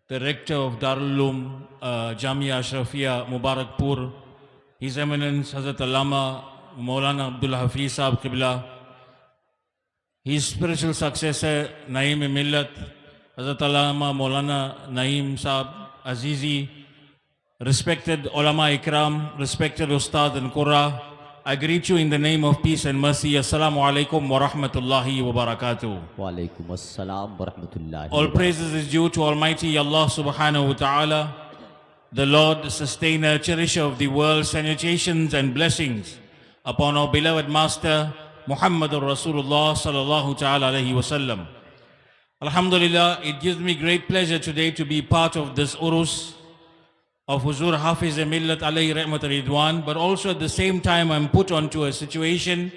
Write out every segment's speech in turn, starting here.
The rector of Darul Uloom Jamia Ashrafia Mubarakpur, His Eminence Hazrat Allama Maulana Abdul Hafiz Sahib Qibla, his spiritual successor Naeem-e-Millat Hazrat Allama Maulana Naeem Sahib Azizi, respected Ulama Ikram, respected Ustad and Qurra, I greet you in the name of peace and mercy. Assalamu alaikum wa rahmatullahi wa barakatuh. Wa alaikum assalam wa rahmatullahi. All praises is due to Almighty Allah subhanahu wa ta'ala, the Lord, the sustainer, cherisher of the world. Salutations and blessings upon our beloved Master Muhammadur Rasulullah sallallahu ta'ala alayhi wa sallam. Alhamdulillah, it gives me great pleasure today to be part of this urus of Huzur Hafiz-e-Millat alayhi rahmat ridwan, but also at the same time I'm put onto a situation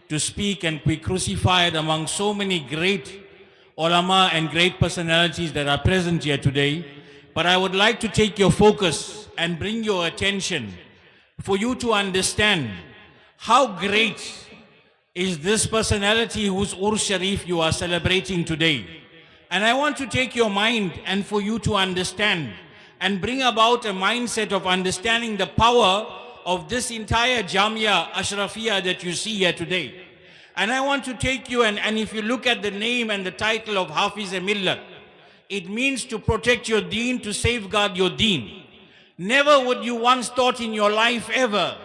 to speak and be crucified among so many great ulama and great personalities that are present here today. But I would like to take your focus and bring your attention for you to understand how great is this personality whose Urs Sharif you are celebrating today. And I want to take your mind and for you to understand and bring about a mindset of understanding the power of this entire Jamia Ashrafia that you see here today. And I want to take you, and if you look at the name and the title of Hafiz-e-Millat, it means to protect your deen, to safeguard your deen. Never would you once thought in your life ever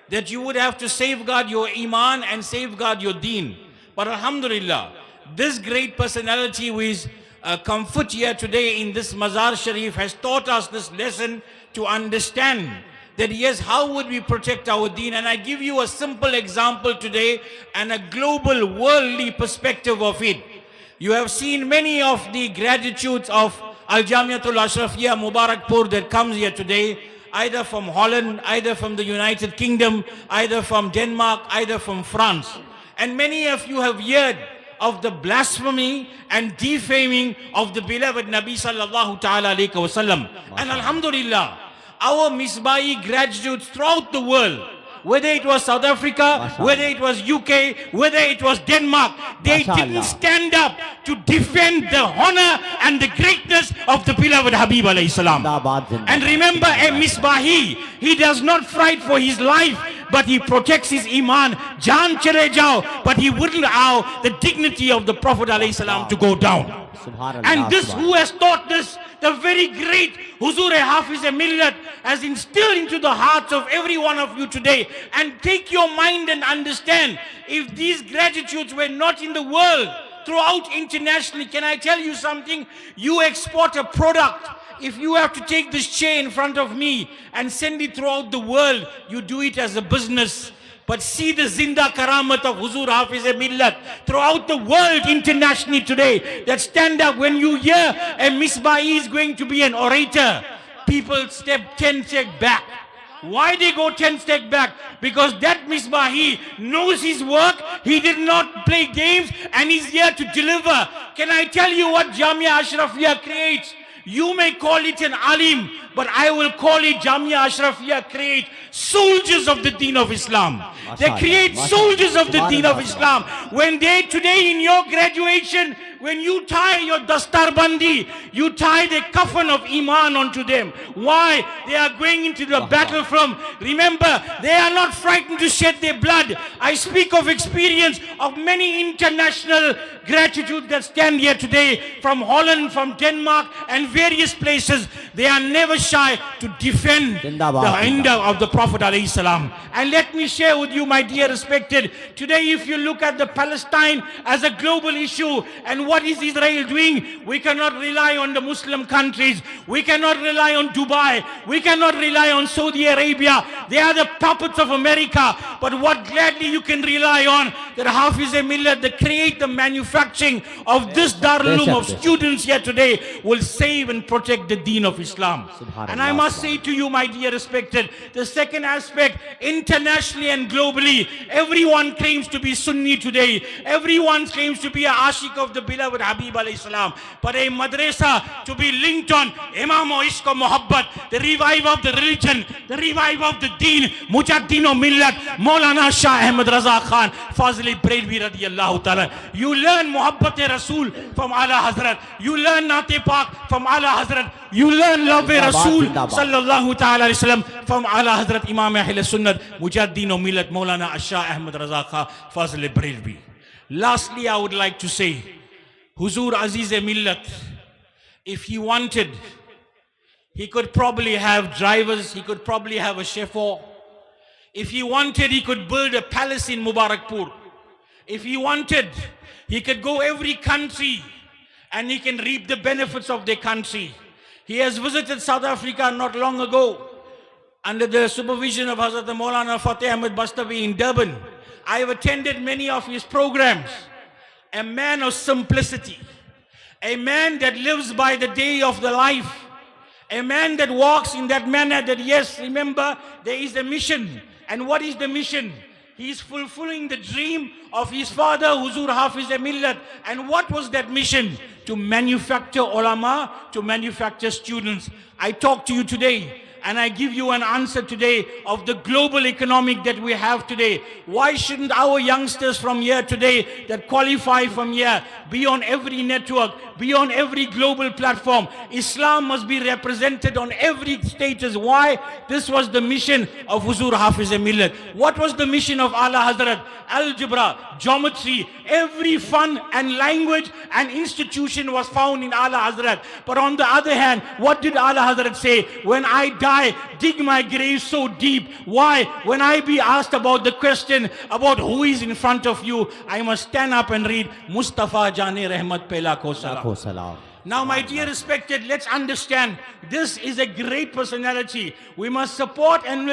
that you would have to safeguard your iman and safeguard your deen. But alhamdulillah, this great personality who is comfort here today in this Mazar Sharif has taught us this lesson to understand that yes, how would we protect our deen? And I give you a simple example today and a global worldly perspective of it. You have seen many of the gratitudes of Al-Jamiatul Ashrafia Mubarakpur that comes here today, either from Holland, either from the United Kingdom, either from Denmark, either from France. And many of you have heard of the blasphemy and defaming of the beloved Nabi sallallahu ta'ala alayhi wa sallam. And alhamdulillah, our Misbahi graduates throughout the world, whether it was South Africa, whether it was UK, whether it was Denmark, they didn't stand up to defend the honor and the greatness of the beloved Habib alayhi salam. And remember, a Misbahi, he does not fight for his life, but he protects his iman. Jaan chale jao, but he wouldn't allow the dignity of the Prophet alayhi salam to go down. And this, who has taught this, the very great Huzur Hafiz-e-Millat, has instilled into the hearts of every one of you today. And take your mind and understand, if these gratitudes were not in the world, throughout internationally, can I tell you something? You export a product. If you have to take this chair in front of me and send it throughout the world, you do it as a business. But see the Zinda Karamat of Huzur Hafiz-e-Millat throughout the world internationally today, that stand up when you hear a Misbahi is going to be an orator, people step 10 steps back. Why they go 10 steps back? Because that Misbahi knows his work, he did not play games, and he's here to deliver. Can I tell you what Jamia Ashrafia creates? You may call it an alim, but I will call it Jamia Ashrafia create soldiers of the deen of Islam. They create soldiers of the deen of Islam. When they today in your graduation, when you tie your dastar bandi, you tie the coffin of iman onto them. Why? They are going into the battlefront. Remember, they are not frightened to shed their blood. I speak of experience of many international gratitude that stand here today from Holland, from Denmark and various places. They are never shy to defend the end of the Prophet alayhi salam. And let me share with you, my dear respected, today if you look at the Palestine as a global issue and what is Israel doing, we cannot rely on the Muslim countries. We cannot rely on Dubai. We cannot rely on Saudi Arabia. They are the puppets of America. But what gladly you can rely on, that Hafiz-e-Millat, the create the manufacturing of this Darul Uloom of students here today will save and protect the deen of Islam. And I must say to you, my dear respected, the second aspect, internationally and globally, everyone claims to be Sunni today. Everyone claims to be a ashik of the beloved Habib alayhi salam. But a madrasa to be linked on Imam o Ishq o Muhabbat, the revive of the religion, the revive of the deen, Mujaddin o Millat, Maulana Shah Ahmad Raza Khan, Fazli Fazl Brailwi radiyallahu ta'ala. You learn Muhabbat Rasul from Ala Hazrat. You learn Naate Pak from Ala Hazrat. You learn Love Rasul sallallahu ta'ala alayhi wasallam from Ala Hazrat Imam Ahl Sunnat Mujaddin o Millat Maulana Ashah Ahmad Raza Khan Fazl Brailwi. Lastly, I would like to say, Huzur Aziz-e-Millat, if he wanted, he could probably have drivers, he could probably have a chauffeur. If he wanted, he could build a palace in Mubarakpur. If he wanted, he could go every country and he can reap the benefits of their country. He has visited South Africa not long ago under the supervision of Hazrat Maulana Fateh Ahmed Bastawi in Durban. I have attended many of his programs. A man of simplicity, a man that lives by the day of the life, a man that walks in that manner that, yes, remember, there is a mission. And what is the mission? He is fulfilling the dream of his father, Huzur Hafiz-e-Millat. And what was that mission? To manufacture ulama, to manufacture students. I talk to you today, and I give you an answer today of the global economic that we have today. Why shouldn't our youngsters from here today that qualify from here be on every network, be on every global platform? Islam must be represented on every status. Why? This was the mission of Huzur Hafiz-e-Millat. What was the mission of Ala Hazrat? Algebra, geometry, every fun and language and institution was found in Ala Hazrat. But on the other hand, what did Ala Hazrat say? When I die, dig my grave so deep. Why? When I be asked about the question about who is in front of you, I must stand up and read Mustafa Jane Rahmat Pehla Ko Salam. Now, my dear respected, let's understand, this is a great personality. We must support and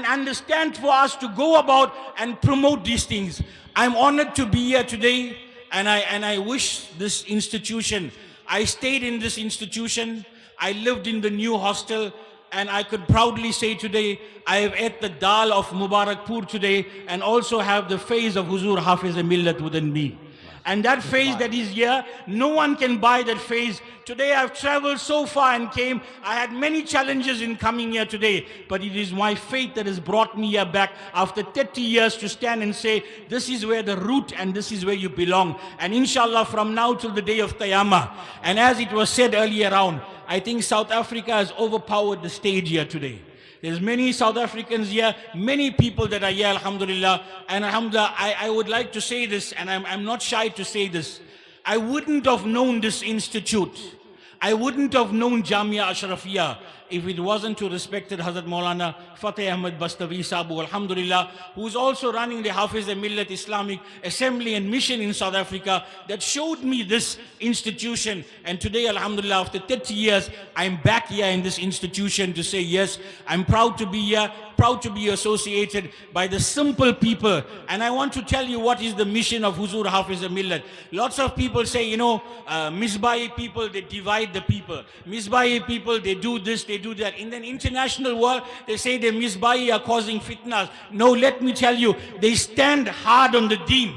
understand for us to go about and promote these things. I'm honored to be here today, and I wish this institution, I stayed in this institution, I lived in the new hostel, and I could proudly say today, I have ate the dal of Mubarakpur today, and also have the face of Huzur Hafiz-e-Millat within me. And that face that is here, no one can buy that face. Today I've traveled so far and came. I had many challenges in coming here today, but it is my faith that has brought me here back after 30 years to stand and say, this is where the root and this is where you belong. And inshallah, from now till the day of Qiyamah. And as it was said earlier on, I think South Africa has overpowered the stage here today. There's many South Africans here, many people that are here, alhamdulillah. And alhamdulillah, I would like to say this, and I'm not shy to say this. I wouldn't have known this institute. I wouldn't have known Jamia Ashrafia if it wasn't to respected Hazrat Maulana Fateh Ahmed Bastawi Sabu, alhamdulillah, who's also running the Hafiz-e-Millat Islamic Assembly and Mission in South Africa, that showed me this institution. And today, alhamdulillah, after 30 years, I'm back here in this institution to say, yes, I'm proud to be here, proud to be associated by the simple people. And I want to tell you what is the mission of Huzur Hafiz-e-Millat. Lots of people say, you know, Misbahi people, they divide the people. Misbahi people, they do this, they do that. In the international world, they say the Misbahi are causing fitnas. No, let me tell you, they stand hard on the deen.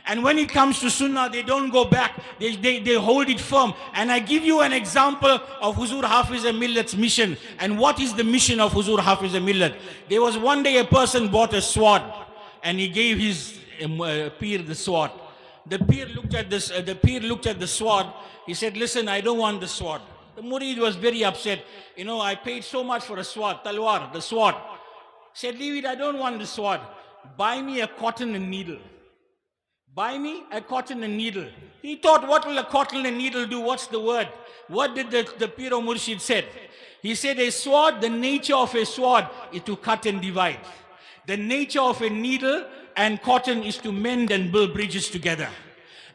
And when it comes to Sunnah, they don't go back. They hold it firm. And I give you an example of Huzur Hafiz-e-Millat's mission. And what is the mission of Huzur Hafiz-e-Millat? There was one day a person bought a sword, and he gave his peer the sword. The peer looked at the sword. He said, listen, I don't want the sword. The murid was very upset. You know, I paid so much for a sword, talwar, the sword. He said, leave it, I don't want the sword. Buy me a cotton and needle. Buy me a cotton and needle. He thought, what will a cotton and needle do? What's the word? What did the Pir o Murshid said? He said, a sword, the nature of a sword is to cut and divide. The nature of a needle and cotton is to mend and build bridges together.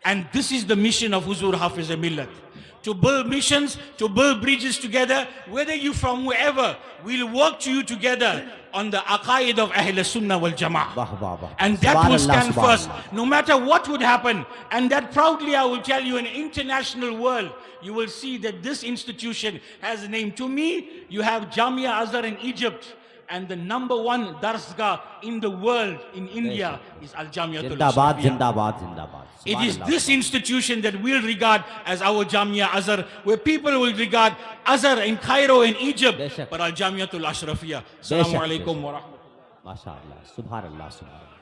And this is the mission of Huzur Hafiz-e-Millat. To build missions, to build bridges together, whether you from wherever, we'll work to you together on the aqaid of Ahl Sunnah wal Jama'ah. And that will stand first, no matter what would happen. And that proudly I will tell you, in international world, you will see that this institution has a name. To me, you have Jamia Azhar in Egypt, and the #1 darsgah in the world, in India, is Al-Jamiatul Zindabad, Ashrafiyah. Zindabad, Zindabad. It is this institution that we'll regard as our Jamia Azhar, where people will regard Azhar in Cairo in Egypt, but Al-Jamiatul Ashrafiyah. Assalamu alaikum wa rahmatullah. MashaAllah. Subhanallah. Subhanallah.